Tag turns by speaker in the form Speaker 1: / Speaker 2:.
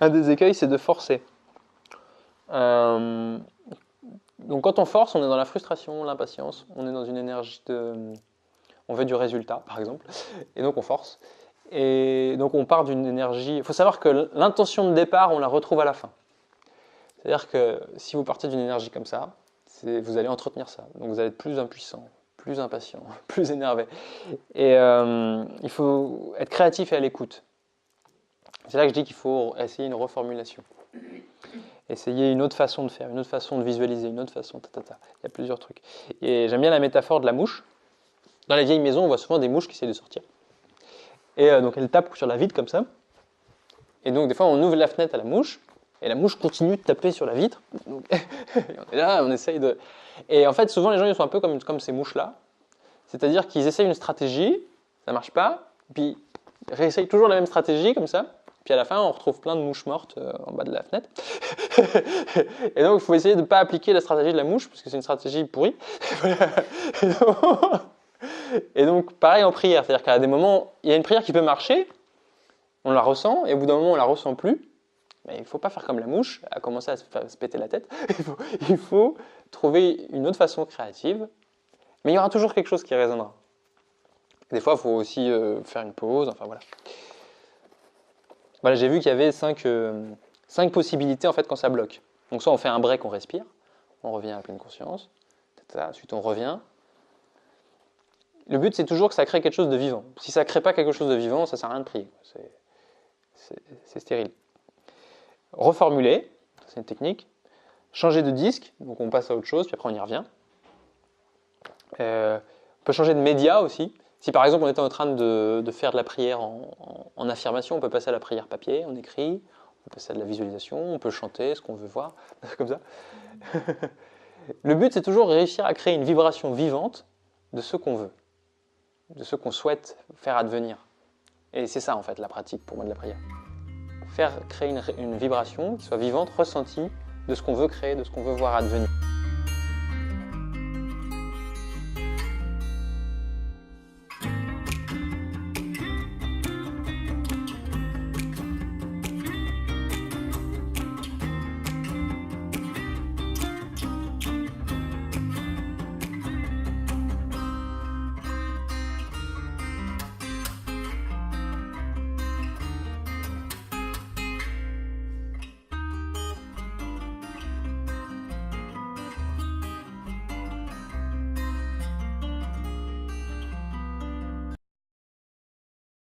Speaker 1: un des écueils, c'est de forcer. Donc quand on force, on est dans la frustration, l'impatience, on est dans une énergie de... On veut du résultat, par exemple, et donc on force. Et donc on part d'une énergie... Il faut savoir que l'intention de départ, on la retrouve à la fin. C'est-à-dire que si vous partez d'une énergie comme ça, vous allez entretenir ça. Donc vous allez être plus impuissant, plus impatient, plus énervé. Et il faut être créatif et à l'écoute. C'est là que je dis qu'il faut essayer une reformulation. Essayer une autre façon de faire, une autre façon de visualiser, une autre façon... Il y a plusieurs trucs. Et j'aime bien la métaphore de la mouche. Dans les vieilles maisons, on voit souvent des mouches qui essaient de sortir. Et donc elles tapent sur la vitre comme ça. Et donc des fois, on ouvre la fenêtre à la mouche. Et la mouche continue de taper sur la vitre. Donc, on est là, on essaye de... Et en fait, souvent, les gens ils sont un peu comme ces mouches-là. C'est-à-dire qu'ils essayent une stratégie, ça ne marche pas, puis ils réessayent toujours la même stratégie, comme ça. Puis à la fin, on retrouve plein de mouches mortes en bas de la fenêtre. Et donc, il faut essayer de ne pas appliquer la stratégie de la mouche, parce que c'est une stratégie pourrie. Et donc, pareil en prière. C'est-à-dire qu'à des moments, il y a une prière qui peut marcher, on la ressent, et au bout d'un moment, on ne la ressent plus. Mais il ne faut pas faire comme la mouche, à commencer à se péter la tête. Il faut trouver une autre façon créative. Mais il y aura toujours quelque chose qui résonnera. Des fois, il faut aussi faire une pause. Enfin, voilà. Voilà, j'ai vu qu'il y avait 5 possibilités en fait, quand ça bloque. Donc soit on fait un break, on respire, on revient à pleine conscience. Ensuite, on revient. Le but, c'est toujours que ça crée quelque chose de vivant. Si ça ne crée pas quelque chose de vivant, ça ne sert à rien de prier. C'est stérile. Reformuler, c'est une technique. Changer de disque, donc on passe à autre chose, puis après on y revient. On peut changer de média aussi. Si par exemple on était en train de faire de la prière en affirmation, on peut passer à la prière papier, on écrit, on peut passer à de la visualisation, on peut chanter ce qu'on veut voir, comme ça. Le but, c'est toujours réussir à créer une vibration vivante de ce qu'on veut, de ce qu'on souhaite faire advenir. Et c'est ça en fait la pratique pour moi de la prière. Créer une vibration qui soit vivante, ressentie de ce qu'on veut créer, de ce qu'on veut voir advenir.